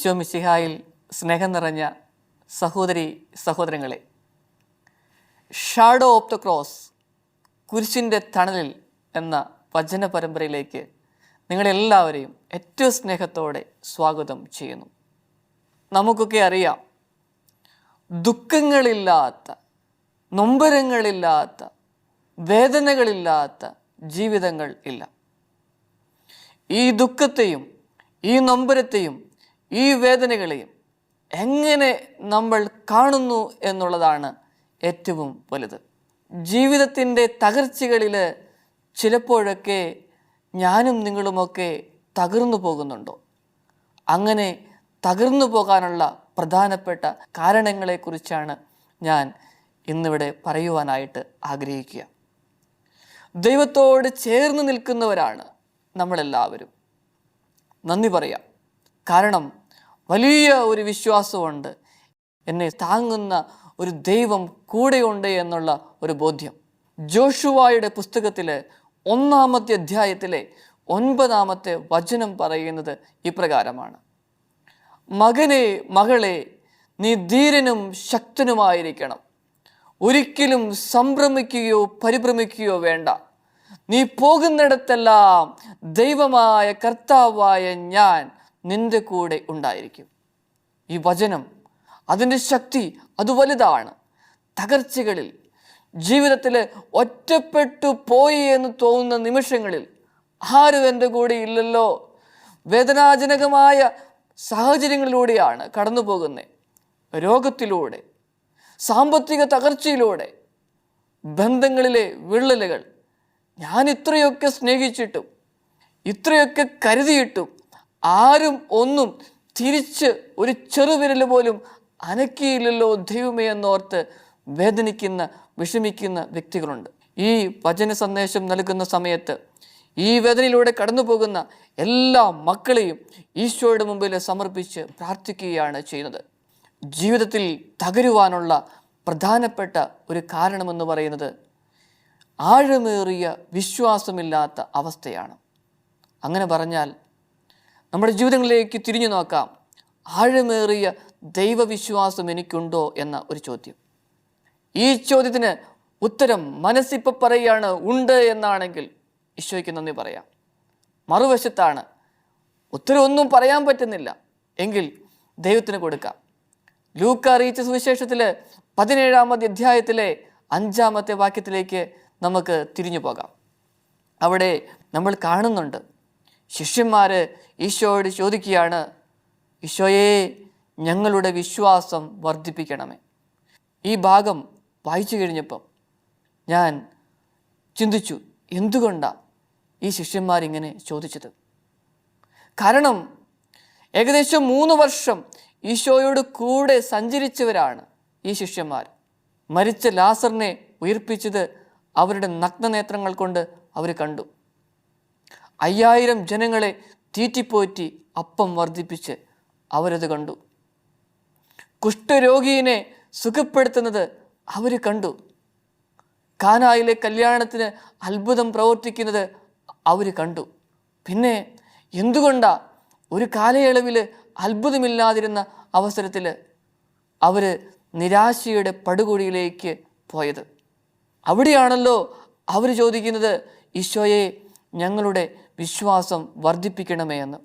ഈശോ മിശിഹായിൽ സ്നേഹം നിറഞ്ഞ സഹോദരി സഹോദരങ്ങളെ, ഷാഡോ ഓഫ് ദ ക്രോസ്, കുരിശിൻ്റെ തണലിൽ എന്ന വചന പരമ്പരയിലേക്ക് നിങ്ങളെല്ലാവരെയും ഏറ്റവും സ്നേഹത്തോടെ സ്വാഗതം ചെയ്യുന്നു. നമുക്കൊക്കെ അറിയാം, ദുഃഖങ്ങളില്ലാത്ത, നൊമ്പരങ്ങളില്ലാത്ത, വേദനകളില്ലാത്ത ജീവിതങ്ങൾ ഇല്ല. ഈ ദുഃഖത്തെയും ഈ നൊമ്പരത്തെയും ഈ വേദനകളെയും എങ്ങനെ നമ്മൾ കാണുന്നു എന്നുള്ളതാണ് ഏറ്റവും വലുത്. ജീവിതത്തിൻ്റെ തകർച്ചകളിൽ ചിലപ്പോഴൊക്കെ ഞാനും നിങ്ങളുമൊക്കെ തകർന്നു പോകുന്നുണ്ടോ? അങ്ങനെ തകർന്നു പോകാനുള്ള പ്രധാനപ്പെട്ട കാരണങ്ങളെക്കുറിച്ചാണ് ഞാൻ ഇന്നിവിടെ പറയുവാനായിട്ട് ആഗ്രഹിക്കുക. ദൈവത്തോട് ചേർന്ന് നിൽക്കുന്നവരാണ് നമ്മളെല്ലാവരും. നന്ദി പറയാം, കാരണം വലിയ ഒരു വിശ്വാസമുണ്ട്, എന്നെ താങ്ങുന്ന ഒരു ദൈവം കൂടെയുണ്ട് എന്നുള്ള ഒരു ബോധ്യം. ജോഷുവായുടെ പുസ്തകത്തിലെ 1-ാമത്തെ അധ്യായത്തിലെ 9-ാമത്തെ വചനം പറയുന്നത് ഇപ്രകാരമാണ്: മകനെ, മകളെ, നീ ധീരനും ശക്തനുമായിരിക്കണം. ഒരിക്കലും സംഭ്രമിക്കുകയോ പരിഭ്രമിക്കുകയോ വേണ്ട. നീ പോകുന്നിടത്തെല്ലാം ദൈവമായ കർത്താവായ ഞാൻ നിന്റെ കൂടെ ഉണ്ടായിരിക്കും. ഈ വചനം, അതിൻ്റെ ശക്തി അത് വലുതാണ്. തകർച്ചകളിൽ, ജീവിതത്തിൽ ഒറ്റപ്പെട്ടു പോയി എന്ന് തോന്നുന്ന നിമിഷങ്ങളിൽ, ആരും എൻ്റെ കൂടെ ഇല്ലല്ലോ, വേദനാജനകമായ സാഹചര്യങ്ങളിലൂടെയാണ് കടന്നു പോകുന്നത്, രോഗത്തിലൂടെ, സാമ്പത്തിക തകർച്ചയിലൂടെ, ബന്ധങ്ങളിലെ വിള്ളലുകൾ, ഞാൻ ഇത്രയൊക്കെ സ്നേഹിച്ചിട്ടും ഇത്രയൊക്കെ കരുതിയിട്ടും ആരും ഒന്നും തിരിച്ച് ഒരു ചെറുവിരൽ പോലും അനക്കിയില്ലല്ലോ ദൈവമേ എന്നോർത്ത് വേദനിക്കുന്ന, വിഷമിക്കുന്ന വ്യക്തികളുണ്ട്. ഈ വചന സന്ദേശം നൽകുന്ന സമയത്ത് ഈ വേദനയിലൂടെ കടന്നു പോകുന്ന എല്ലാ മക്കളെയും ഈശോയുടെ മുമ്പിൽ സമർപ്പിച്ച് പ്രാർത്ഥിക്കുകയാണ് ചെയ്യുന്നത്. ജീവിതത്തിൽ തകരുവാനുള്ള പ്രധാനപ്പെട്ട ഒരു കാരണമെന്ന് പറയുന്നത് ആഴമേറിയ വിശ്വാസമില്ലാത്ത അവസ്ഥയാണ്. അങ്ങനെ പറഞ്ഞാൽ നമ്മുടെ ജീവിതങ്ങളിലേക്ക് തിരിഞ്ഞു നോക്കാം. ആഴമേറിയ ദൈവവിശ്വാസം എനിക്കുണ്ടോ എന്ന ഒരു ചോദ്യം. ഈ ചോദ്യത്തിന് ഉത്തരം മനസ്സിപ്പോൾ പറയുകയാണ് ഉണ്ട് എന്നാണെങ്കിൽ ഈശോയ്ക്ക് നന്ദി പറയാം. മറുവശത്താണ് ഉത്തരം ഒന്നും പറയാൻ പറ്റുന്നില്ല എങ്കിൽ ദൈവത്തിന് കൊടുക്കാം. ലൂക്ക അറിയിച്ച സുവിശേഷത്തിൽ 17-ാമത്തെ അധ്യായത്തിലെ 5-ാമത്തെ വാക്യത്തിലേക്ക് നമുക്ക് തിരിഞ്ഞു പോകാം. അവിടെ നമ്മൾ കാണുന്നുണ്ട്, ശിഷ്യന്മാർ ഈശോയോട് ചോദിക്കുകയാണ്, ഈശോയെ, ഞങ്ങളുടെ വിശ്വാസം വർദ്ധിപ്പിക്കണമേ. ഈ ഭാഗം വായിച്ചു കഴിഞ്ഞപ്പം ഞാൻ ചിന്തിച്ചു, എന്തുകൊണ്ടാണ് ഈ ശിഷ്യന്മാരിങ്ങനെ ചോദിച്ചത്? കാരണം ഏകദേശം 3 വർഷം ഈശോയോട് കൂടെ സഞ്ചരിച്ചവരാണ് ഈ ശിഷ്യന്മാർ. മരിച്ച ലാസറിനെ ഉയിർപ്പിച്ചത് അവരുടെ നഗ്നനേത്രങ്ങൾ കൊണ്ട് അവർ കണ്ടു. 5000 ജനങ്ങളെ തീറ്റിപ്പോറ്റി അപ്പം വർദ്ധിപ്പിച്ച് അവരത് കണ്ടു. കുഷ്ഠരോഗിയെ സുഖപ്പെടുത്തുന്നത് അവർ കണ്ടു. കാനായിലെ കല്യാണത്തിന് അത്ഭുതം പ്രവർത്തിക്കുന്നത് അവർ കണ്ടു. പിന്നെ എന്തുകൊണ്ടാ ഒരു കാലയളവിൽ അത്ഭുതമില്ലാതിരുന്ന അവസരത്തിൽ അവർ നിരാശയുടെ പടുകുഴിയിലേക്ക് പോയത്? അവിടെയാണല്ലോ അവർ ചോദിക്കുന്നത്, ഈശോയെ, ഞങ്ങളുടെ വിശ്വാസം വർദ്ധിപ്പിക്കണമേ എന്ന്.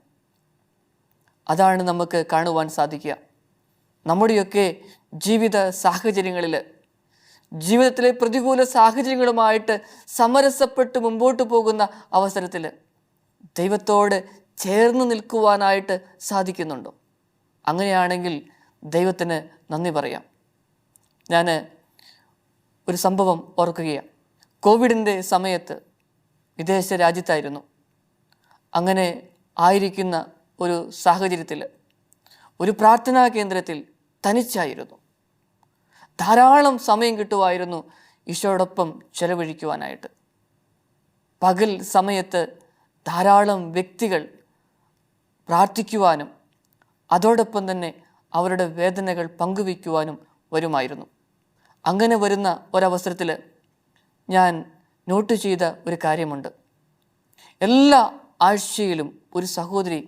അതാണ് നമുക്ക് കാണുവാൻ സാധിക്കുക. നമ്മുടെയൊക്കെ ജീവിത സാഹചര്യങ്ങളിൽ, ജീവിതത്തിലെ പ്രതികൂല സാഹചര്യങ്ങളുമായിട്ട് സമരസപ്പെട്ട് മുമ്പോട്ട് പോകുന്ന അവസരത്തിൽ ദൈവത്തോട് ചേർന്ന് നിൽക്കുവാനായിട്ട് സാധിക്കുന്നുണ്ടോ? അങ്ങനെയാണെങ്കിൽ ദൈവത്തിന് നന്ദി പറയാം. ഞാൻ ഒരു സംഭവം ഓർക്കുകയാണ്. കോവിഡിൻ്റെ സമയത്ത് വിദേശ രാജ്യത്തായിരുന്നു. അങ്ങനെ ആയിരിക്കുന്ന ഒരു സാഹചര്യത്തിൽ ഒരു പ്രാർത്ഥനാ കേന്ദ്രത്തിൽ തനിച്ചായിരുന്നു. ധാരാളം സമയം കിട്ടുമായിരുന്നു ഈശോയോടൊപ്പം ചെലവഴിക്കുവാനായിട്ട്. പകൽ സമയത്ത് ധാരാളം വ്യക്തികൾ പ്രാർത്ഥിക്കുവാനും അതോടൊപ്പം തന്നെ അവരുടെ വേദനകൾ പങ്കുവയ്ക്കുവാനും വരുമായിരുന്നു. അങ്ങനെ വരുന്ന ഒരവസരത്തിൽ ഞാൻ നോട്ട് ചെയ്ത ഒരു കാര്യമുണ്ട്. എല്ലാ ആഴ്ചയിലും ഒരു സഹോദരി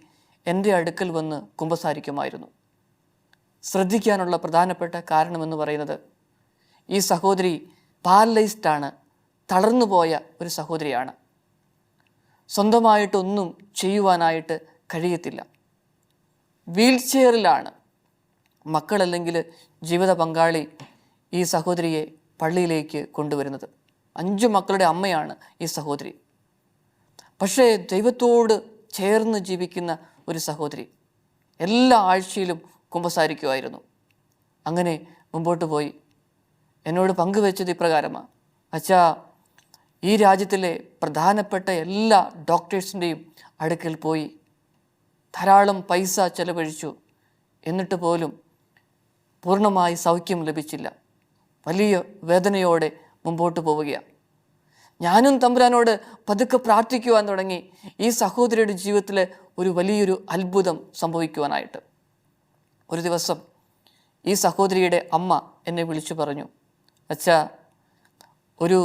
എൻ്റെ അടുക്കൽ വന്ന് കുമ്പസാരിക്കുമായിരുന്നു. ശ്രദ്ധിക്കാനുള്ള പ്രധാനപ്പെട്ട കാരണമെന്ന് പറയുന്നത്, ഈ സഹോദരി പാരലൈസ്ഡാണ്, തളർന്നുപോയ ഒരു സഹോദരിയാണ്. സ്വന്തമായിട്ടൊന്നും ചെയ്യുവാനായിട്ട് കഴിയത്തില്ല. വീൽ ചെയറിലാണ്. മക്കളല്ലെങ്കിൽ ജീവിത പങ്കാളി ഈ സഹോദരിയെ പള്ളിയിലേക്ക് കൊണ്ടുവരുന്നത്. 5 മക്കളുടെ അമ്മയാണ് ഈ സഹോദരി. പക്ഷേ ദൈവത്തോട് ചേർന്ന് ജീവിക്കുന്ന ഒരു സഹോദരി. എല്ലാ ആഴ്ചയിലും കുമ്പസാരിക്കുമായിരുന്നു. അങ്ങനെ മുമ്പോട്ട് പോയി എന്നോട് പങ്കുവെച്ചത് ഇപ്രകാരമാണ്: അച്ഛാ, ഈ രാജ്യത്തിലെ പ്രധാനപ്പെട്ട എല്ലാ ഡോക്ടേഴ്സിൻ്റെയും അടുക്കൽ പോയി ധാരാളം പൈസ ചെലവഴിച്ചു. എന്നിട്ട് പോലും പൂർണ്ണമായി സൗഖ്യം ലഭിച്ചില്ല. വലിയ വേദനയോടെ മുമ്പോട്ട് പോവുകയാണ്. ഞാനും തമ്പുരാനോട് പതുക്കെ പ്രാർത്ഥിക്കുവാൻ തുടങ്ങി, ഈ സഹോദരിയുടെ ജീവിതത്തിൽ ഒരു വലിയൊരു അത്ഭുതം സംഭവിക്കുവാനായിട്ട്. ഒരു ദിവസം ഈ സഹോദരിയുടെ അമ്മ എന്നെ വിളിച്ചു പറഞ്ഞു, അച്ഛാ, ഒരു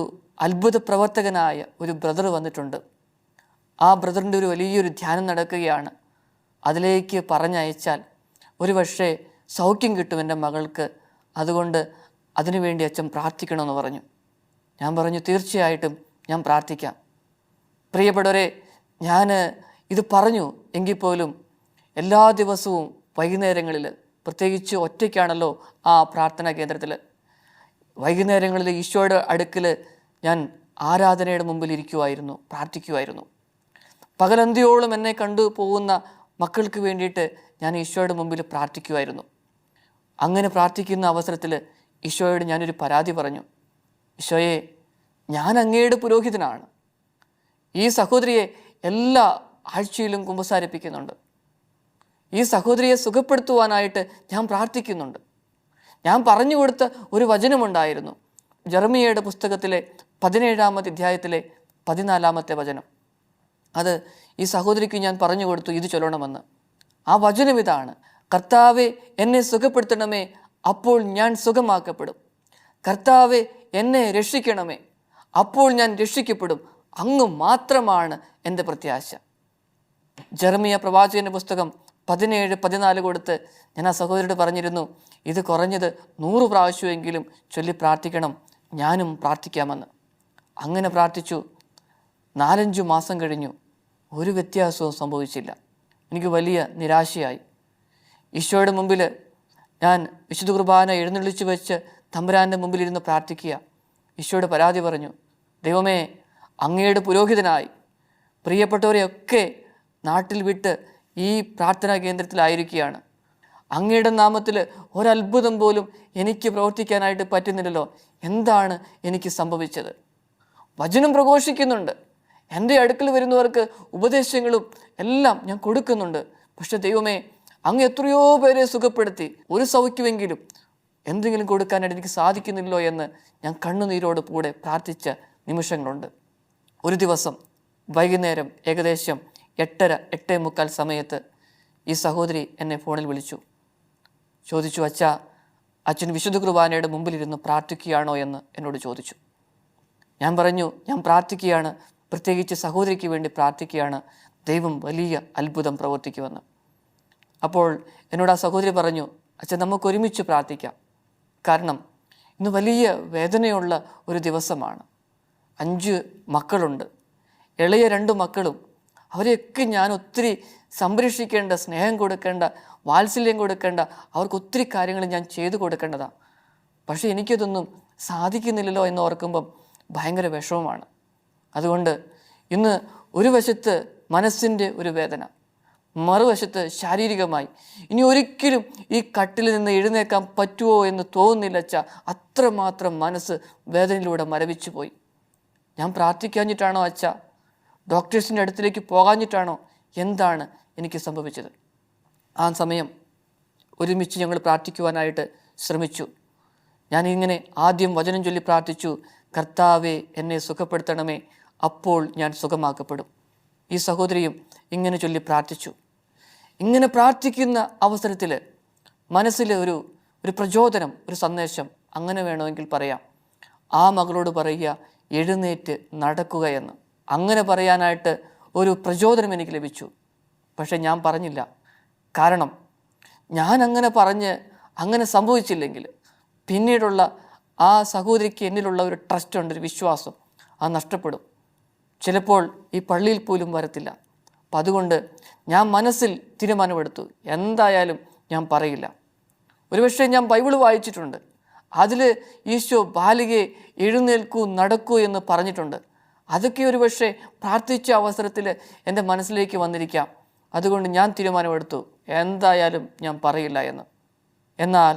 അത്ഭുത പ്രവർത്തകനായ ഒരു ബ്രദർ വന്നിട്ടുണ്ട്. ആ ബ്രദറിൻ്റെ ഒരു വലിയൊരു ധ്യാനം നടക്കുകയാണ്. അതിലേക്ക് പറഞ്ഞയച്ചാൽ ഒരു പക്ഷേ സൗഖ്യം കിട്ടും എൻ്റെ മകൾക്ക്. അതുകൊണ്ട് അതിനുവേണ്ടി അച്ഛൻ പ്രാർത്ഥിക്കണമെന്ന് പറഞ്ഞു. ഞാൻ പറഞ്ഞു, തീർച്ചയായിട്ടും ഞാൻ പ്രാർത്ഥിക്കാം. പ്രിയപ്പെട്ടവരെ, ഞാൻ ഇത് പറഞ്ഞു എങ്കിൽ പോലും എല്ലാ ദിവസവും വൈകുന്നേരങ്ങളിൽ, പ്രത്യേകിച്ച് ഒറ്റയ്ക്കാണല്ലോ ആ പ്രാർത്ഥനാ കേന്ദ്രത്തിൽ, വൈകുന്നേരങ്ങളിൽ ഈശോയുടെ അടുക്കൽ ഞാൻ ആരാധനയുടെ മുമ്പിൽ ഇരിക്കുമായിരുന്നു, പ്രാർത്ഥിക്കുമായിരുന്നു. പകലന്തിയോളം എന്നെ കണ്ടു പോകുന്ന മക്കൾക്ക് വേണ്ടിയിട്ട് ഞാൻ ഈശോയുടെ മുമ്പിൽ പ്രാർത്ഥിക്കുമായിരുന്നു. അങ്ങനെ പ്രാർത്ഥിക്കുന്ന അവസരത്തിൽ ഈശോയോട് ഞാനൊരു പരാതി പറഞ്ഞു. ഈശോയെ, ഞാൻ അങ്ങയുടെ പുരോഹിതനാണ്. ഈ സഹോദരിയെ എല്ലാ ആഴ്ചയിലും കുമ്പസാരിപ്പിക്കുന്നുണ്ട്. ഈ സഹോദരിയെ സുഖപ്പെടുത്തുവാനായിട്ട് ഞാൻ പ്രാർത്ഥിക്കുന്നുണ്ട്. ഞാൻ പറഞ്ഞു കൊടുത്ത ഒരു വചനമുണ്ടായിരുന്നു, ജെറമിയയുടെ പുസ്തകത്തിലെ 17-ാമത്തെ അധ്യായത്തിലെ 14-ാമത്തെ വചനം. അത് ഈ സഹോദരിക്ക് ഞാൻ പറഞ്ഞു കൊടുത്തു, ഇത് ചൊല്ലണമെന്ന്. ആ വചനം ഇതാണ്: കർത്താവെ, എന്നെ സുഖപ്പെടുത്തണമേ, അപ്പോൾ ഞാൻ സുഖമാക്കപ്പെടും. കർത്താവെ, എന്നെ രക്ഷിക്കണമേ, അപ്പോൾ ഞാൻ രക്ഷിക്കപ്പെടും. അങ്ങ് മാത്രമാണ് എൻ്റെ പ്രത്യാശ. ജെറമിയ പ്രവാചകൻ്റെ പുസ്തകം 17-14 കൊടുത്ത് ഞാൻ ആ സഹോദരിയോട് പറഞ്ഞിരുന്നു, ഇത് കുറഞ്ഞത് 100 പ്രാവശ്യമെങ്കിലും ചൊല്ലി പ്രാർത്ഥിക്കണം, ഞാനും പ്രാർത്ഥിക്കാമെന്ന്. അങ്ങനെ പ്രാർത്ഥിച്ചു. 4-5 മാസം കഴിഞ്ഞു. ഒരു വ്യത്യാസവും സംഭവിച്ചില്ല. എനിക്ക് വലിയ നിരാശയായി. ഈശോയുടെ മുമ്പിൽ ഞാൻ വിശുദ്ധ കുർബാന എഴുന്നള്ളിച്ചു വെച്ച് തമ്പുരാൻ്റെ മുമ്പിലിരുന്ന് പ്രാർത്ഥിക്കുക. ഈശോയുടെ പരാതി പറഞ്ഞു, ദൈവമേ, അങ്ങയുടെ പുരോഹിതനായി പ്രിയപ്പെട്ടവരെയൊക്കെ നാട്ടിൽ വിട്ട് ഈ പ്രാർത്ഥനാ കേന്ദ്രത്തിലായിരിക്കുകയാണ്. അങ്ങയുടെ നാമത്തിൽ ഒരത്ഭുതം പോലും എനിക്ക് പ്രവർത്തിക്കാനായിട്ട് പറ്റുന്നില്ലല്ലോ. എന്താണ് എനിക്ക് സംഭവിച്ചത്? വചനം പ്രഘോഷിക്കുന്നുണ്ട്, എൻ്റെ അടുക്കൽ വരുന്നവർക്ക് ഉപദേശങ്ങളും എല്ലാം ഞാൻ കൊടുക്കുന്നുണ്ട്. പക്ഷെ ദൈവമേ, അങ്ങ് എത്രയോ പേരെ സുഖപ്പെടുത്തി, ഒരു സൗഖ്യമെങ്കിലും എന്തെങ്കിലും കൊടുക്കാനായിട്ട് എനിക്ക് സാധിക്കുന്നില്ലോ എന്ന് ഞാൻ കണ്ണുനീരോട് കൂടെ പ്രാർത്ഥിച്ച നിമിഷങ്ങളുണ്ട്. ഒരു ദിവസം വൈകുന്നേരം ഏകദേശം 8:30-8:45 സമയത്ത് ഈ സഹോദരി എന്നെ ഫോണിൽ വിളിച്ചു. ചോദിച്ചു, അച്ഛാ, അച്ഛൻ വിശുദ്ധ കുർബാനയുടെ മുമ്പിലിരുന്ന് പ്രാർത്ഥിക്കുകയാണോ എന്ന് എന്നോട് ചോദിച്ചു. ഞാൻ പറഞ്ഞു, ഞാൻ പ്രാർത്ഥിക്കുകയാണ്, പ്രത്യേകിച്ച് സഹോദരിക്ക് വേണ്ടി പ്രാർത്ഥിക്കുകയാണ്, ദൈവം വലിയ അത്ഭുതം പ്രവർത്തിക്കുമെന്ന്. അപ്പോൾ എന്നോട് ആ സഹോദരി പറഞ്ഞു, അച്ഛൻ, നമുക്ക് ഒരുമിച്ച് പ്രാർത്ഥിക്കാം. കാരണം ഇന്ന് വലിയ വേദനയുള്ള ഒരു ദിവസമാണ്. 5 മക്കളുണ്ട്. ഇളയ 2 മക്കളും, അവരെയൊക്കെ ഞാൻ ഒത്തിരി സംരക്ഷിക്കേണ്ട, സ്നേഹം കൊടുക്കേണ്ട, വാത്സല്യം കൊടുക്കേണ്ട, അവർക്ക് ഒത്തിരി കാര്യങ്ങൾ ഞാൻ ചെയ്തു കൊടുക്കേണ്ടതാണ്. പക്ഷേ എനിക്കതൊന്നും സാധിക്കുന്നില്ലല്ലോ എന്ന് ഓർക്കുമ്പം ഭയങ്കര വിഷമമാണ്. അതുകൊണ്ട് ഇന്ന് ഒരു വശത്ത് മനസ്സിൻ്റെ ഒരു വേദന, മറുവശത്ത് ശാരീരികമായി ഇനി ഒരിക്കലും ഈ കട്ടിൽ നിന്ന് എഴുന്നേക്കാൻ പറ്റുമോ എന്ന് തോന്നുന്നില്ല അച്ഛാ. അത്രമാത്രം മനസ്സ് വേദനയിലൂടെ മരവിച്ചു പോയി. ഞാൻ പ്രാർത്ഥിക്കാഞ്ഞിട്ടാണോ അച്ഛാ? ഡോക്ടേഴ്സിൻ്റെ അടുത്തിലേക്ക് പോകാഞ്ഞിട്ടാണോ? എന്താണ് എനിക്ക് സംഭവിച്ചത്? ആ സമയം ഒരുമിച്ച് ഞങ്ങൾ പ്രാർത്ഥിക്കുവാനായിട്ട് ശ്രമിച്ചു. ഞാനിങ്ങനെ ആദ്യം വചനം ചൊല്ലി പ്രാർത്ഥിച്ചു, കർത്താവെ, എന്നെ സുഖപ്പെടുത്തണമേ, അപ്പോൾ ഞാൻ സുഖമാക്കപ്പെടും. ഈ സഹോദരിയും ഇങ്ങനെ ചൊല്ലി പ്രാർത്ഥിച്ചു. ഇങ്ങനെ പ്രാർത്ഥിക്കുന്ന അവസരത്തിൽ മനസ്സിൽ ഒരു പ്രചോദനം, ഒരു സന്ദേശം, അങ്ങനെ വേണമെങ്കിൽ പറയാം. ആ മകളോട് പറയുക, എഴുന്നേറ്റ് നടക്കുക എന്ന്. അങ്ങനെ പറയാനായിട്ട് ഒരു പ്രചോദനം എനിക്ക് ലഭിച്ചു. പക്ഷെ ഞാൻ പറഞ്ഞില്ല. കാരണം ഞാൻ അങ്ങനെ പറഞ്ഞ് അങ്ങനെ സംഭവിച്ചില്ലെങ്കിൽ പിന്നീടുള്ള ആ സഹോദരിക്ക് എന്നിലുള്ള ഒരു ട്രസ്റ്റ് ഉണ്ട്, ഒരു വിശ്വാസം, അത് നഷ്ടപ്പെടും. ചിലപ്പോൾ ഈ പള്ളിയിൽ പോലും വരത്തില്ല. അപ്പം അതുകൊണ്ട് ഞാൻ മനസ്സിൽ തീരുമാനമെടുത്തു, എന്തായാലും ഞാൻ പറയില്ല. ഒരുപക്ഷെ ഞാൻ ബൈബിൾ വായിച്ചിട്ടുണ്ട്, അതിൽ ഈശോ ബാലികയെ എഴുന്നേൽക്കൂ നടക്കൂ എന്ന് പറഞ്ഞിട്ടുണ്ട്. അതൊക്കെ ഒരുപക്ഷെ പ്രാർത്ഥിച്ച അവസരത്തിൽ എൻ്റെ മനസ്സിലേക്ക് വന്നിരിക്കാം. അതുകൊണ്ട് ഞാൻ തീരുമാനമെടുത്തു, എന്തായാലും ഞാൻ പറയില്ല എന്ന്. എന്നാൽ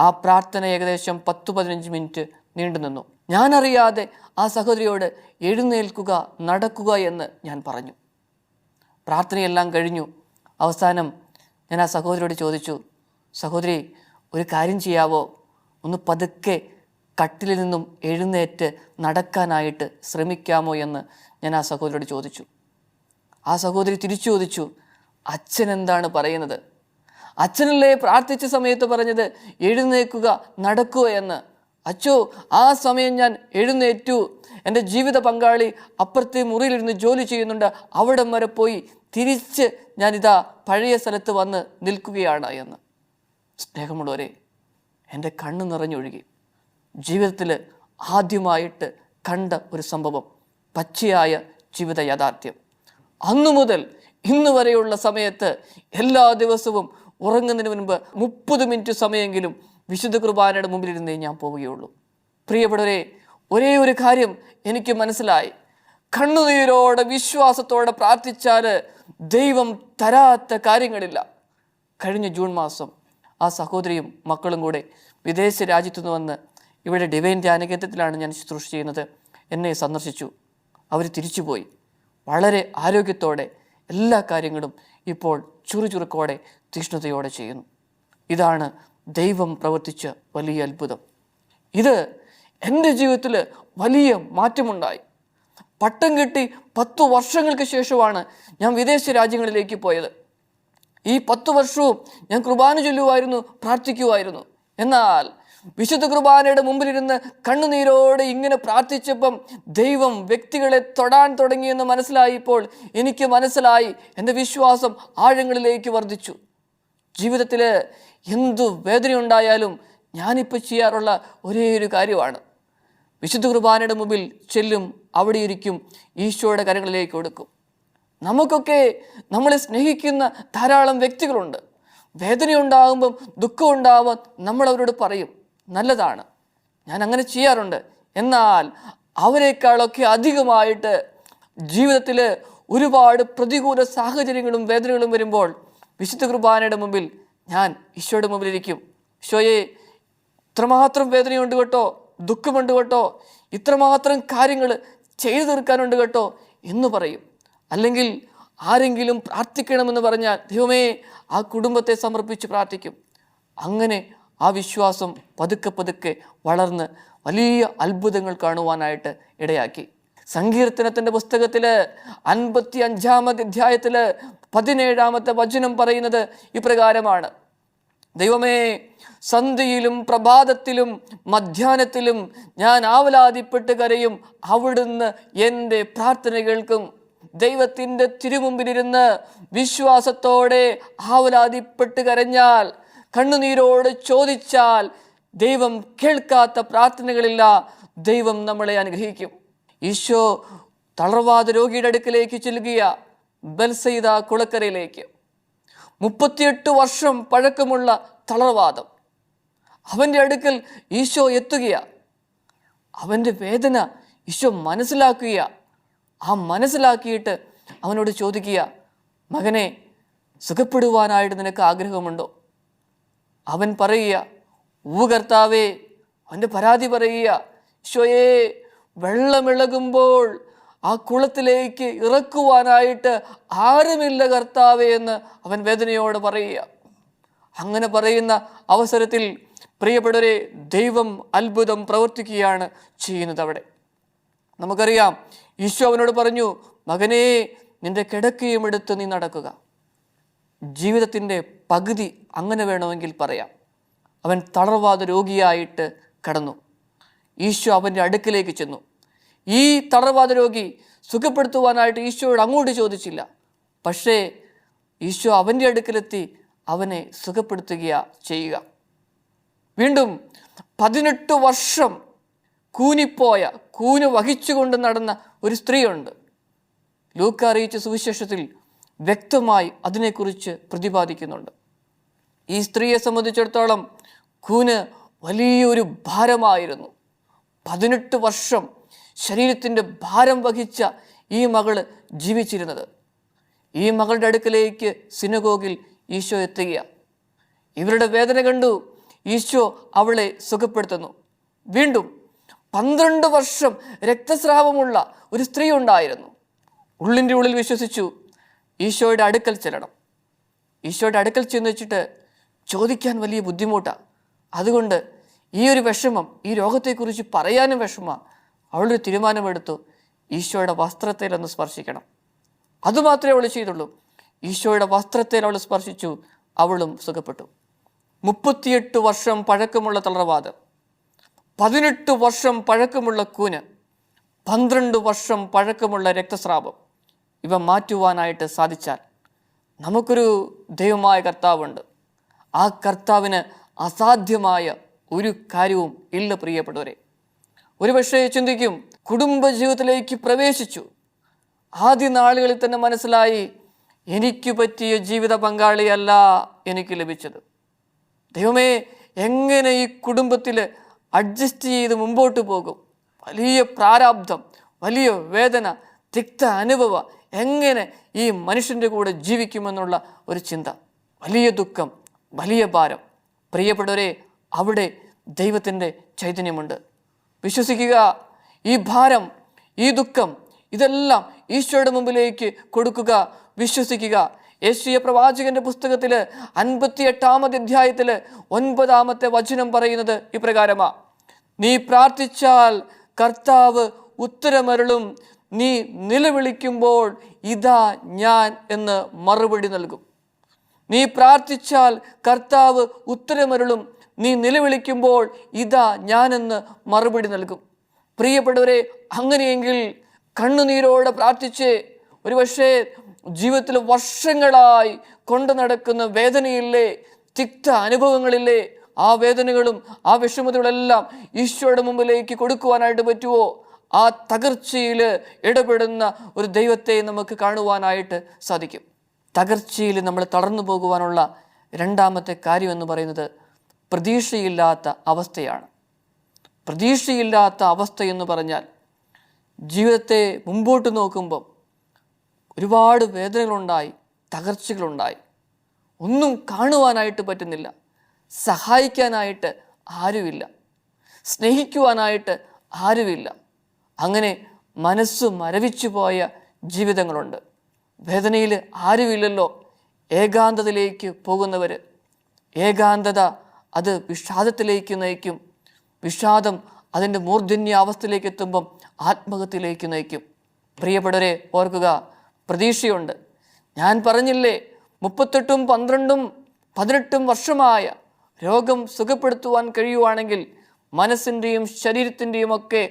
ആ പ്രാർത്ഥന ഏകദേശം 10-15 മിനിറ്റ് നീണ്ടു നിന്നു. ഞാനറിയാതെ ആ സഹോദരിയോട് എഴുന്നേൽക്കുക നടക്കുക എന്ന് ഞാൻ പറഞ്ഞു. പ്രാർത്ഥനയെല്ലാം കഴിഞ്ഞു. അവസാനം ഞാൻ ആ സഹോദരിയോട് ചോദിച്ചു, സഹോദരി, ഒരു കാര്യം ചെയ്യാവോ? ഒന്ന് പതുക്കെ കട്ടിലിൽ നിന്നും എഴുന്നേറ്റ് നടക്കാനായിട്ട് ശ്രമിക്കാമോ എന്ന് ഞാൻ ആ സഹോദരിയോട് ചോദിച്ചു. ആ സഹോദരി തിരിച്ചു ചോദിച്ചു, അച്ഛൻ എന്താണ് പറയുന്നത്? അച്ഛനല്ലേ പ്രാർത്ഥിച്ച സമയത്ത് പറഞ്ഞത് എഴുന്നേൽക്കുക നടക്കുക എന്ന്? അച്ചോ, ആ സമയം ഞാൻ എഴുന്നേറ്റു. എൻ്റെ ജീവിത പങ്കാളി അപ്പുറത്തെ മുറിയിലിരുന്ന് ജോലി ചെയ്യുന്നുണ്ട്, അവിടം വരെ പോയി തിരിച്ച് ഞാനിതാ പഴയ സ്ഥലത്ത് വന്ന് നിൽക്കുകയാണ് എന്ന്. സ്നേഹമുള്ളവരെ, എൻ്റെ കണ്ണ് നിറഞ്ഞൊഴുകി. ജീവിതത്തിൽ ആദ്യമായിട്ട് കണ്ട ഒരു സംഭവം, പച്ചയായ ജീവിത യാഥാർത്ഥ്യം. അന്നു മുതൽ ഇന്ന് വരെയുള്ള സമയത്ത് എല്ലാ ദിവസവും ഉറങ്ങുന്നതിന് മുൻപ് 30 മിനിറ്റ് സമയമെങ്കിലും വിശുദ്ധ കുർബാനയുടെ മുമ്പിലിരുന്നേ ഞാൻ പോവുകയുള്ളൂ. പ്രിയപ്പെട്ടവരെ, ഒരേ ഒരു കാര്യം എനിക്ക് മനസ്സിലായി, കണ്ണുനീരോടെ വിശ്വാസത്തോടെ പ്രാർത്ഥിച്ചാൽ ദൈവം തരാത്ത കാര്യങ്ങളില്ല. കഴിഞ്ഞ ജൂൺ മാസം ആ സഹോദരിയും മക്കളും കൂടെ വിദേശ രാജ്യത്തു നിന്ന് വന്ന് ഇവിടെ ഡിവൈൻ ധ്യാന കേന്ദ്രത്തിലാണ് ഞാൻ ശുശ്രൂഷ ചെയ്യുന്നത്, എന്നെ സന്ദർശിച്ചു. അവർ തിരിച്ചുപോയി. വളരെ ആരോഗ്യത്തോടെ എല്ലാ കാര്യങ്ങളും ഇപ്പോൾ ചുറുചുറുക്കോടെ തീക്ഷ്ണതയോടെ ചെയ്യുന്നു. ഇതാണ് ദൈവം പ്രവർത്തിച്ച വലിയ അത്ഭുതം. ഇത് എൻ്റെ ജീവിതത്തിൽ വലിയ മാറ്റമുണ്ടായി. പട്ടം കിട്ടി 10 വർഷങ്ങൾക്ക് ശേഷമാണ് ഞാൻ വിദേശ രാജ്യങ്ങളിലേക്ക് പോയത്. ഈ 10 വർഷവും ഞാൻ കുർബാന ചൊല്ലുമായിരുന്നു, പ്രാർത്ഥിക്കുമായിരുന്നു. എന്നാൽ വിശുദ്ധ കുർബാനയുടെ മുമ്പിലിരുന്ന് കണ്ണുനീരോടെ ഇങ്ങനെ പ്രാർത്ഥിച്ചപ്പം ദൈവം വ്യക്തികളെ തൊടാൻ തുടങ്ങിയെന്ന് മനസ്സിലായപ്പോൾ എനിക്ക് മനസ്സിലായി, എൻ്റെ വിശ്വാസം ആഴങ്ങളിലേക്ക് വർദ്ധിച്ചു. ജീവിതത്തിൽ എന്തു വേദനയുണ്ടായാലും ഞാനിപ്പോൾ ചെയ്യാറുള്ള ഒരേ ഒരു കാര്യമാണ്, വിശുദ്ധ കുർബാനയുടെ മുമ്പിൽ ചെല്ലും, അവിടെ ഇരിക്കും, ഈശോയുടെ കരങ്ങളിലേക്ക് കൊടുക്കും. നമുക്കൊക്കെ നമ്മളെ സ്നേഹിക്കുന്ന ധാരാളം വ്യക്തികളുണ്ട്. വേദനയുണ്ടാകുമ്പം, ദുഃഖമുണ്ടാകുമ്പോൾ നമ്മൾ അവരോട് പറയും, നല്ലതാണ്, ഞാൻ അങ്ങനെ ചെയ്യാറുണ്ട്. എന്നാൽ അവരെക്കാളൊക്കെ അധികമായിട്ട് ജീവിതത്തിൽ ഒരുപാട് പ്രതികൂല സാഹചര്യങ്ങളും വേദനകളും വരുമ്പോൾ വിശുദ്ധ കുർബാനയുടെ മുമ്പിൽ ഞാൻ ഈശോയുടെ മുമ്പിലിരിക്കും. ഈശോയെ, ഇത്രമാത്രം വേദനയുണ്ട് കേട്ടോ, ദുഃഖമുണ്ട് കേട്ടോ, ഇത്രമാത്രം കാര്യങ്ങൾ ചെയ്തു തീർക്കാനുണ്ട് കേട്ടോ എന്ന് പറയും. അല്ലെങ്കിൽ ആരെങ്കിലും പ്രാർത്ഥിക്കണമെന്ന് പറഞ്ഞാൽ ദൈവമേ ആ കുടുംബത്തെ സമർപ്പിച്ച് പ്രാർത്ഥിക്കും. അങ്ങനെ ആ വിശ്വാസം പതുക്കെ പതുക്കെ വളർന്ന് വലിയ അത്ഭുതങ്ങൾ കാണുവാനായിട്ട് ഇടയാക്കി. സങ്കീർത്തനത്തിൻ്റെ പുസ്തകത്തിൽ 55-ാമത്തെ അധ്യായത്തിൽ 17-ാമത്തെ വചനം പറയുന്നത് ഇപ്രകാരമാണ്: ദൈവമേ, സന്ധ്യയിലും പ്രഭാതത്തിലും മധ്യാഹ്നത്തിലും ഞാൻ ആവലാതിപ്പെട്ട് കരയും, അവിടുന്ന് എൻ്റെ പ്രാർത്ഥന കേൾക്കും. ദൈവത്തിൻ്റെ തിരുമുമ്പിലിരുന്ന് വിശ്വാസത്തോടെ ആവലാതിപ്പെട്ട് കരഞ്ഞാൽ, കണ്ണുനീരോട് ചോദിച്ചാൽ ദൈവം കേൾക്കാത്ത പ്രാർത്ഥനകളില്ല. ദൈവം നമ്മളെ അനുഗ്രഹിക്കും. ഈശോ തളർവാദ രോഗിയുടെ അടുക്കിലേക്ക് ചെല്ലുകയ, ബെത്സയിദ കുളക്കരയിലേക്ക്. 38 വർഷം പഴക്കമുള്ള തളർവാദം. അവൻ്റെ അടുക്കൽ ഈശോ എത്തുകയാ. അവൻ്റെ വേദന ഈശോ മനസ്സിലാക്കുക. ആ മനസ്സിലാക്കിയിട്ട് അവനോട് ചോദിക്കുക, മകനെ, സുഖപ്പെടുവാനായിട്ട് നിനക്ക് ആഗ്രഹമുണ്ടോ? അവൻ പറയുക, കർത്താവേ. അവൻ്റെ പരാതി പറയുക, ഈശോയെ, വെള്ളമിളകുമ്പോൾ ആ കുളത്തിലേക്ക് ഇറക്കുവാനായിട്ട് ആരുമില്ല കർത്താവേ എന്ന് അവൻ വേദനയോട് പറയുക. അങ്ങനെ പറയുന്ന അവസരത്തിൽ പ്രിയപ്പെട്ടവരെ, ദൈവം അത്ഭുതം പ്രവർത്തിക്കുകയാണ് ചെയ്യുന്നത്. അവിടെ നമുക്കറിയാം, ഈശോ അവനോട് പറഞ്ഞു, മകനേ, നിന്റെ കിടക്കയും എടുത്ത് നീ നടക്കുക. ജീവിതത്തിൻ്റെ പകുതി അങ്ങനെ വേണമെങ്കിൽ പറയാം. അവൻ തളർവാദ രോഗിയായിട്ട് കടന്നു. ഈശോ അവൻ്റെ അടുക്കിലേക്ക് ചെന്നു. ഈ തളർവാദ രോഗി സുഖപ്പെടുത്തുവാനായിട്ട് ഈശോയോട് അങ്ങോട്ട് ചോദിച്ചില്ല. പക്ഷേ ഈശോ അവൻ്റെ അടുക്കലെത്തി അവനെ സുഖപ്പെടുത്തുക ചെയ്യുക. വീണ്ടും 18 വർഷം കൂന് വഹിച്ചുകൊണ്ട് നടന്ന ഒരു സ്ത്രീയുണ്ട്. ലൂക്ക അറിയിച്ച സുവിശേഷത്തിൽ വ്യക്തമായി അതിനെക്കുറിച്ച് പ്രതിപാദിക്കുന്നുണ്ട്. ഈ സ്ത്രീയെ സംബന്ധിച്ചിടത്തോളം കൂന് വലിയൊരു ഭാരമായിരുന്നു. 18 വർഷം ശരീരത്തിൻ്റെ ഭാരം വഹിച്ച ഈ മകള് ജീവിച്ചിരുന്നത്. ഈ മകളുടെ അടുക്കലേക്ക് സിനഗോഗിൽ ഈശോ എത്തുക. ഇവരുടെ വേദന കണ്ടു ഈശോ അവളെ സുഖപ്പെടുത്തുന്നു. വീണ്ടും 12 വർഷം രക്തസ്രാവമുള്ള ഒരു സ്ത്രീ ഉണ്ടായിരുന്നു. ഉള്ളിൻ്റെ ഉള്ളിൽ വിശ്വസിച്ചു ഈശോയുടെ അടുക്കൽ ചെല്ലണം. ഈശോയുടെ അടുക്കൽ ചെന്ന് വെച്ചിട്ട് ചോദിക്കാൻ വലിയ ബുദ്ധിമുട്ടാണ്. അതുകൊണ്ട് ഈ ഒരു വിഷമം, ഈ രോഗത്തെക്കുറിച്ച് പറയാനും വിഷമമാണ്. അവളൊരു തീരുമാനമെടുത്തു, ഈശോയുടെ വസ്ത്രത്തിൽ ഒന്ന് സ്പർശിക്കണം. അതുമാത്രമേ അവൾ ചെയ്തുള്ളൂ. ഈശോയുടെ വസ്ത്രത്തിൽ അവൾ സ്പർശിച്ചു, അവളും സുഖപ്പെട്ടു. 38 വർഷം പഴക്കമുള്ള തളർവാദം, 18 വർഷം പഴക്കമുള്ള കൂന്, 12 വർഷം പഴക്കമുള്ള രക്തസ്രാവം, ഇവ മാറ്റുവാനായിട്ട് സാധിച്ചാൽ നമുക്കൊരു ദൈവമായ കർത്താവുണ്ട്. ആ കർത്താവിന് അസാധ്യമായ ഒരു കാര്യവും ഇല്ല. പ്രിയപ്പെട്ടവരെ, ഒരുപക്ഷെ ചിന്തിക്കും, കുടുംബജീവിതത്തിലേക്ക് പ്രവേശിച്ചു, ആദ്യ നാളുകളിൽ തന്നെ മനസ്സിലായി എനിക്ക് പറ്റിയ ജീവിത പങ്കാളിയല്ല എനിക്ക് ലഭിച്ചത്. ദൈവമേ, എങ്ങനെ ഈ കുടുംബത്തിൽ അഡ്ജസ്റ്റ് ചെയ്ത് മുമ്പോട്ട് പോകും? വലിയ പ്രാരാബ്ധം, വലിയ വേദന, തിക്ത അനുഭവം, എങ്ങനെ ഈ മനുഷ്യൻ്റെ കൂടെ ജീവിക്കുമെന്നുള്ള ഒരു ചിന്ത, വലിയ ദുഃഖം, വലിയ ഭാരം. പ്രിയപ്പെട്ടവരെ, അവിടെ ദൈവത്തിൻ്റെ ചൈതന്യമുണ്ട്. വിശ്വസിക്കുക, ഈ ഭാരം, ഈ ദുഃഖം, ഇതെല്ലാം ഈശോയുടെ മുമ്പിലേക്ക് കൊടുക്കുക, വിശ്വസിക്കുക. യെശയ്യാ പ്രവാചകന്റെ പുസ്തകത്തിൽ 58-ാമത്തെ അധ്യായത്തിൽ 9-ാമത്തെ വചനം പറയുന്നത് ഇപ്രകാരമാ: നീ പ്രാർത്ഥിച്ചാൽ കർത്താവ് ഉത്തരമരുളും, നീ നിലവിളിക്കുമ്പോൾ ഇതാ ഞാൻ എന്ന് മറുപടി നൽകും. നീ പ്രാർത്ഥിച്ചാൽ കർത്താവ് ഉത്തരമരുളും, നീ നിലവിളിക്കുമ്പോൾ ഇതാ ഞാനെന്ന് മറുപടി നൽകും. പ്രിയപ്പെട്ടവരെ, അങ്ങനെയെങ്കിൽ കണ്ണുനീരോടെ പ്രാർത്ഥിച്ച് ഒരുപക്ഷെ ജീവിതത്തിൽ വർഷങ്ങളായി കൊണ്ടു നടക്കുന്ന വേദനയില്ലേ, തിക്ത അനുഭവങ്ങളില്ലേ, ആ വേദനകളും ആ വിഷമതകളെല്ലാം ഈശോയുടെ മുമ്പിലേക്ക് കൊടുക്കുവാനായിട്ട് പറ്റുമോ? ആ തകർച്ചയിൽ ഇടപെടുന്ന ഒരു ദൈവത്തെ നമുക്ക് കാണുവാനായിട്ട് സാധിക്കും. തകർച്ചയിൽ നമ്മൾ തളർന്നു പോകുവാനുള്ള രണ്ടാമത്തെ കാര്യം എന്ന് പറയുന്നത് പ്രതീക്ഷയില്ലാത്ത അവസ്ഥയാണ്. പ്രതീക്ഷയില്ലാത്ത അവസ്ഥ എന്ന് പറഞ്ഞാൽ ജീവിതത്തെ മുമ്പോട്ട് നോക്കുമ്പം ഒരുപാട് വേദനകളുണ്ടായി, തകർച്ചകളുണ്ടായി, ഒന്നും കാണുവാനായിട്ട് പറ്റുന്നില്ല, സഹായിക്കാനായിട്ട് ആരുമില്ല, സ്നേഹിക്കുവാനായിട്ട് ആരുമില്ല. അങ്ങനെ മനസ്സ് മരവിച്ചു പോയ ജീവിതങ്ങളുണ്ട്. വേദനയിൽ ആരുമില്ലല്ലോ. ഏകാന്തതയിലേക്ക് പോകുന്നവർ, ഏകാന്തത അത് വിഷാദത്തിലേക്ക് നയിക്കും. വിഷാദം അതിൻ്റെ മൂർധന്യാവസ്ഥയിലേക്ക് എത്തുമ്പം ആത്മഹത്യയിലേക്ക് നയിക്കും. പ്രിയപ്പെട്ടവരെ, ഓർക്കുക, പ്രതീക്ഷയുണ്ട്. ഞാൻ പറഞ്ഞില്ലേ, 38, 12, 18 വർഷമായ രോഗം സുഖപ്പെടുത്തുവാൻ കഴിയുവാണെങ്കിൽ മനസ്സിൻ്റെയും ശരീരത്തിൻ്റെയും ഒക്കെ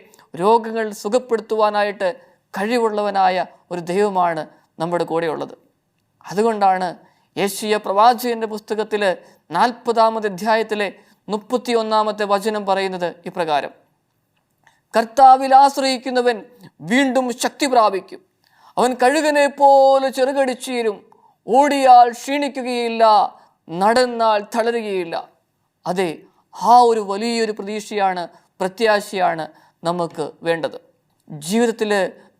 രോഗങ്ങൾ സുഖപ്പെടുത്തുവാനായിട്ട് കഴിവുള്ളവനായ ഒരു ദൈവമാണ് നമ്മുടെ കൂടെയുള്ളത്. അതുകൊണ്ടാണ് യെശയ്യാ പ്രവാചകന്റെ പുസ്തകത്തിൽ 40-ാമത്തെ അധ്യായത്തിലെ 31-ാമത്തെ വചനം പറയുന്നത് ഇപ്രകാരം: കർത്താവിൽ ആശ്രയിക്കുന്നവൻ വീണ്ടും ശക്തി പ്രാപിക്കും, അവൻ കഴുകനെ പോലെ ചെറുകടിച്ചീരും, ഓടിയാൽ ക്ഷീണിക്കുകയില്ല, നടന്നാൽ തളരുകയില്ല. അതെ, ആ ഒരു വലിയൊരു പ്രതീക്ഷയാണ്, പ്രത്യാശയാണ് നമുക്ക് വേണ്ടത്. ജീവിതത്തിൽ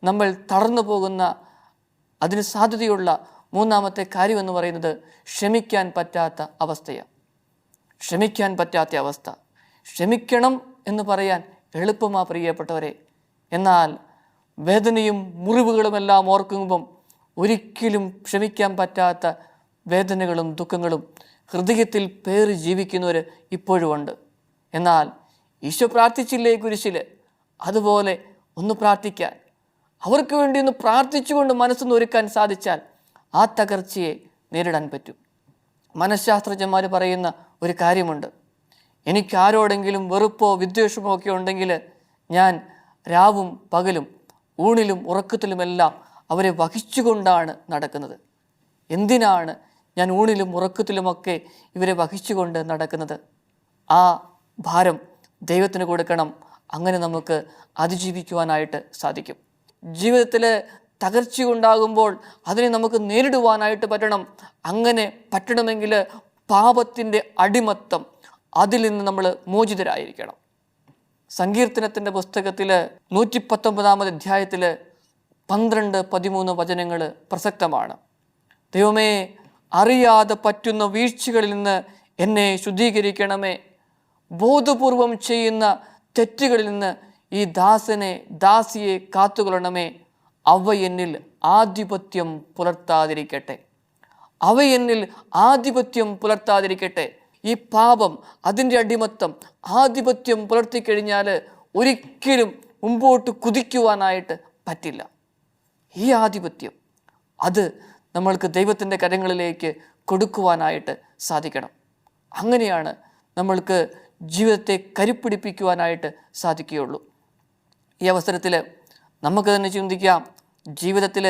നമ്മൾ തളർന്നു പോകുന്ന, അതിന് സാധ്യതയുള്ള മൂന്നാമത്തെ കാര്യമെന്ന് പറയുന്നത് ക്ഷമിക്കാൻ പറ്റാത്ത അവസ്ഥയാണ്. ക്ഷമിക്കാൻ പറ്റാത്ത അവസ്ഥ. ക്ഷമിക്കണം എന്ന് പറയാൻ എളുപ്പമാ പ്രിയപ്പെട്ടവരെ, എന്നാൽ വേദനയും മുറിവുകളുമെല്ലാം ഓർക്കുമ്പം ഒരിക്കലും ക്ഷമിക്കാൻ പറ്റാത്ത വേദനകളും ദുഃഖങ്ങളും ഹൃദയത്തിൽ പേറി ജീവിക്കുന്നവർ ഇപ്പോഴും ഉണ്ട്. എന്നാൽ ഈശോ പ്രാർത്ഥിച്ചില്ലേ കുരിശിൽ? അതുപോലെ ഒന്ന് പ്രാർത്ഥിക്കാൻ, അവർക്ക് വേണ്ടി ഒന്ന് പ്രാർത്ഥിച്ചുകൊണ്ട് മനസ്സൊന്ന് ഒരുക്കാൻ സാധിച്ചാൽ ആ തകർച്ചയെ നേരിടാൻ പറ്റും. മനഃശാസ്ത്രജ്ഞന്മാർ പറയുന്ന ഒരു കാര്യമുണ്ട്: എനിക്കാരോടെങ്കിലും വെറുപ്പോ വിദ്വേഷമോ ഒക്കെ ഉണ്ടെങ്കിൽ ഞാൻ രാവും പകലും ഊണിലും ഉറക്കത്തിലുമെല്ലാം അവരെ വഹിച്ചുകൊണ്ടാണ് നടക്കുന്നത്. എന്തിനാണ് ഞാൻ ഊണിലും ഉറക്കത്തിലുമൊക്കെ ഇവരെ വഹിച്ചുകൊണ്ട് നടക്കുന്നത്? ആ ഭാരം ദൈവത്തിന് കൊടുക്കണം. അങ്ങനെ നമുക്ക് അതിജീവിക്കുവാനായിട്ട് സാധിക്കും. ജീവിതത്തിൽ തകർച്ചയുണ്ടാകുമ്പോൾ അതിനെ നമുക്ക് നേരിടുവാനായിട്ട് പറ്റണം. അങ്ങനെ പറ്റണമെങ്കിൽ പാപത്തിൻ്റെ അടിമത്തം, അതിൽ നിന്ന് നമ്മൾ മോചിതരായിരിക്കണം. സങ്കീർത്തനത്തിൻ്റെ പുസ്തകത്തിൽ 119 അധ്യായത്തിൽ 12-13 വചനങ്ങൾ പ്രസക്തമാണ്. ദൈവമേ, അറിയാതെ പറ്റുന്ന വീഴ്ചകളിൽ നിന്ന് എന്നെ ശുദ്ധീകരിക്കണമേ. ബോധപൂർവം ചെയ്യുന്ന തെറ്റുകളിൽ നിന്ന് ഈ ദാസിയെ കാത്തുകൊള്ളണമേ. അവ എന്നിൽ ആധിപത്യം പുലർത്താതിരിക്കട്ടെ. ഈ പാപം, അതിൻ്റെ അടിമത്തം ആധിപത്യം പുലർത്തിക്കഴിഞ്ഞാൽ ഒരിക്കലും മുമ്പോട്ട് കുതിക്കുവാനായിട്ട് പറ്റില്ല. ഈ ആധിപത്യം അത് നമ്മൾക്ക് ദൈവത്തിൻ്റെ കരങ്ങളിലേക്ക് കൊടുക്കുവാനായിട്ട് സാധിക്കണം. അങ്ങനെയാണ് നമ്മൾക്ക് ജീവിതത്തെ കരുപ്പിടിപ്പിക്കുവാനായിട്ട് സാധിക്കുകയുള്ളൂ. ഈ അവസരത്തിൽ നമുക്ക് തന്നെ ചിന്തിക്കാം, ജീവിതത്തിൽ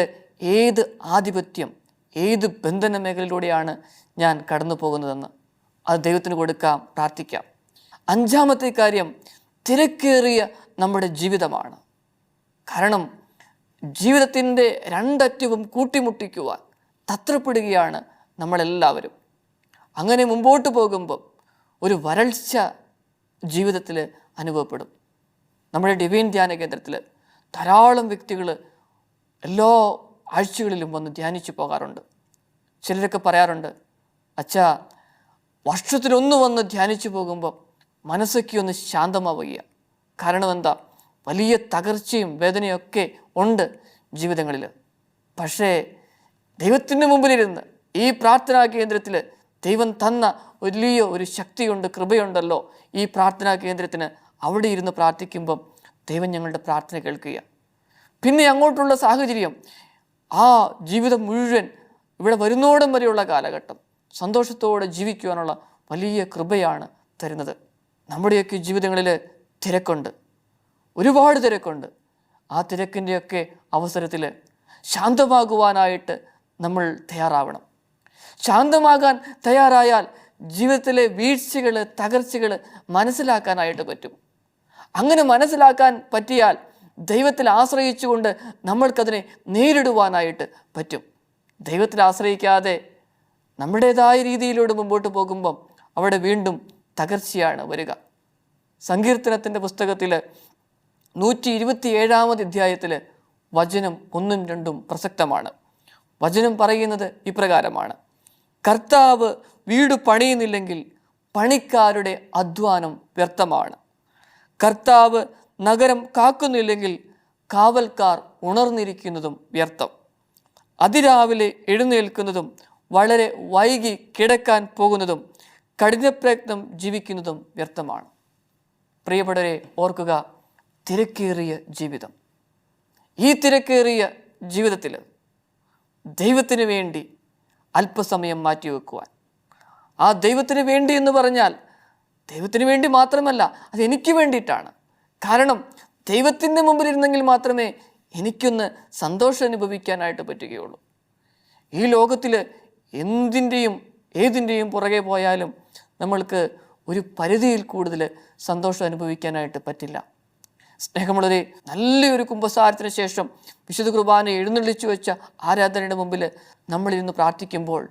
ഏത് ആധിപത്യം, ഏത് ബന്ധന മേഖലയിലൂടെയാണ് ഞാൻ കടന്നു പോകുന്നതെന്ന്. അത് ദൈവത്തിന് കൊടുക്കാം, പ്രാർത്ഥിക്കാം. 5-മത്തെ കാര്യം, തിരക്കേറിയ നമ്മുടെ ജീവിതമാണ്. കാരണം ജീവിതത്തിൻ്റെ രണ്ടറ്റവും കൂട്ടിമുട്ടിക്കുവാൻ തത്രപ്പെടുകയാണ് നമ്മളെല്ലാവരും. അങ്ങനെ മുമ്പോട്ട് പോകുമ്പോൾ ഒരു വരൾച്ച ജീവിതത്തിൽ അനുഭവപ്പെടും. നമ്മുടെ ഡിവൈൻ ധ്യാന കേന്ദ്രത്തിൽ ധാരാളം വ്യക്തികൾ എല്ലാ ആഴ്ചകളിലും വന്ന് ധ്യാനിച്ചു പോകാറുണ്ട്. ചിലരൊക്കെ പറയാറുണ്ട്, അച്ഛാ, വർഷത്തിലൊന്ന് വന്ന് ധ്യാനിച്ചു പോകുമ്പോൾ മനസ്സൊക്കെ ഒന്ന് ശാന്തമാവുക. കാരണം എന്താ? വലിയ തകർച്ചയും വേദനയൊക്കെ ഉണ്ട് ജീവിതങ്ങളിൽ. പക്ഷേ ദൈവത്തിൻ്റെ മുമ്പിലിരുന്ന് ഈ പ്രാർത്ഥനാ കേന്ദ്രത്തിൽ ദൈവം തന്ന വലിയ ഒരു ശക്തിയുണ്ട്, കൃപയുണ്ടല്ലോ ഈ പ്രാർത്ഥനാ കേന്ദ്രത്തിന്. അവിടെ ഇരുന്ന് പ്രാർത്ഥിക്കുമ്പം ദൈവം ഞങ്ങളുടെ പ്രാർത്ഥന കേൾക്കുക. പിന്നെ അങ്ങോട്ടുള്ള സാഹചര്യം, ആ ജീവിതം മുഴുവൻ ഇവിടെ വരുന്നോടം വരെയുള്ള കാലഘട്ടം സന്തോഷത്തോടെ ജീവിക്കുവാനുള്ള വലിയ കൃപയാണ് തരുന്നത്. നമ്മുടെയൊക്കെ ജീവിതങ്ങളിൽ തിരക്കുണ്ട്, ഒരുപാട് തിരക്കുണ്ട്. ആ തിരക്കിൻ്റെയൊക്കെ അവസരത്തിൽ ശാന്തമാകുവാനായിട്ട് നമ്മൾ തയ്യാറാവണം. ശാന്തമാകാൻ തയ്യാറായാൽ ജീവിതത്തിലെ വീഴ്ചകൾ, തകർച്ചകൾ മനസ്സിലാക്കാനായിട്ട് പറ്റും. അങ്ങനെ മനസ്സിലാക്കാൻ പറ്റിയാൽ ദൈവത്തിൽ ആശ്രയിച്ചുകൊണ്ട് നമ്മൾക്കതിനെ നേരിടുവാനായിട്ട് പറ്റും. ദൈവത്തിൽ ആശ്രയിക്കാതെ നമ്മുടേതായ രീതിയിലൂടെ മുമ്പോട്ട് പോകുമ്പം അവിടെ വീണ്ടും തകർച്ചയാണ് വരിക. സങ്കീർത്തനത്തിൻ്റെ പുസ്തകത്തിൽ 127 അധ്യായത്തിൽ വചനം 1-2 പ്രസക്തമാണ്. വചനം പറയുന്നത് ഇപ്രകാരമാണ്: കർത്താവ് വീട് പണിയുന്നില്ലെങ്കിൽ പണിക്കാരുടെ അധ്വാനം വ്യർത്ഥമാണ്. കർത്താവ് നഗരം കാക്കുന്നില്ലെങ്കിൽ കാവൽക്കാർ ഉണർന്നിരിക്കുന്നതും വ്യർത്ഥം. അതിരാവിലെ എഴുന്നേൽക്കുന്നതും വളരെ വൈകി കിടക്കാൻ പോകുന്നതും കഠിനപ്രയത്നം ജീവിക്കുന്നതും വ്യർത്ഥമാണ്. പ്രിയപ്പെട്ടവരെ, ഓർക്കുക, തിരക്കേറിയ ജീവിതം. ഈ തിരക്കേറിയ ജീവിതത്തിൽ ദൈവത്തിന് വേണ്ടി അല്പസമയം മാറ്റിവെക്കുവാൻ, ആ ദൈവത്തിന് വേണ്ടി എന്ന് പറഞ്ഞാൽ ദൈവത്തിന് വേണ്ടി മാത്രമല്ല, അത് എനിക്ക് വേണ്ടിയിട്ടാണ്. കാരണം ദൈവത്തിൻ്റെ മുമ്പിൽ ഇരുന്നെങ്കിൽ മാത്രമേ എനിക്കൊന്ന് സന്തോഷം അനുഭവിക്കാനായിട്ട് പറ്റുകയുള്ളൂ. ഈ ലോകത്തിൽ ഏതിൻ്റെയും പുറകെ പോയാലും നമ്മൾക്ക് ഒരു പരിധിയിൽ കൂടുതൽ സന്തോഷം അനുഭവിക്കാനായിട്ട് പറ്റില്ല. സ്നേഹമുള്ളവരെ, നല്ലൊരു കുമ്പസാരത്തിന് ശേഷം വിശുദ്ധ കുർബാന എഴുന്നള്ളിച്ചു വെച്ച ആരാധനയുടെ മുമ്പിൽ നമ്മളിരുന്ന് പ്രാർത്ഥിക്കുമ്പോൾ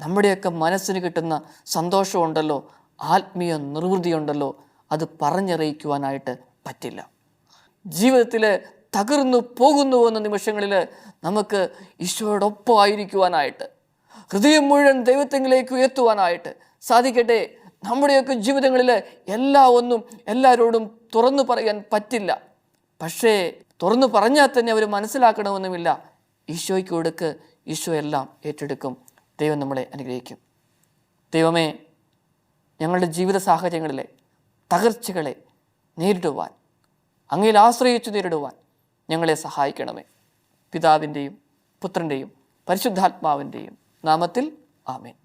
നമ്മുടെയൊക്കെ മനസ്സിന് കിട്ടുന്ന സന്തോഷമുണ്ടല്ലോ, ആത്മീയ നിർവൃതിയുണ്ടല്ലോ, അത് പറഞ്ഞറിയിക്കുവാനായിട്ട് പറ്റില്ല. ജീവിതത്തിൽ തകർന്നു പോകുന്നു എന്ന നിമിഷങ്ങളിൽ നമുക്ക് ഈശോയോടൊപ്പം ആയിരിക്കുവാനായിട്ട്, ഹൃദയം മുഴുവൻ ദൈവത്തെങ്കിലേക്ക് ഉയർത്തുവാനായിട്ട് സാധിക്കട്ടെ. നമ്മുടെയൊക്കെ ജീവിതങ്ങളിൽ ഒന്നും എല്ലാവരോടും തുറന്നു പറയാൻ പറ്റില്ല. പക്ഷേ തുറന്നു പറഞ്ഞാൽ തന്നെ അവർ മനസ്സിലാക്കണമെന്നുമില്ല. ഈശോയ്ക്ക് കൊടുക്ക്, ഈശോ എല്ലാം ഏറ്റെടുക്കും. ദൈവം നമ്മളെ അനുഗ്രഹിക്കും. ദൈവമേ, ഞങ്ങളുടെ ജീവിത സാഹചര്യങ്ങളിലെ തകർച്ചകളെ നേരിടുവാൻ, അങ്ങയിൽ ആശ്രയിച്ചു നേരിടുവാൻ ഞങ്ങളെ സഹായിക്കണമേ. പിതാവിൻ്റെയും പുത്രൻ്റെയും പരിശുദ്ധാത്മാവിൻ്റെയും നാമത്തിൽ ആമേൻ.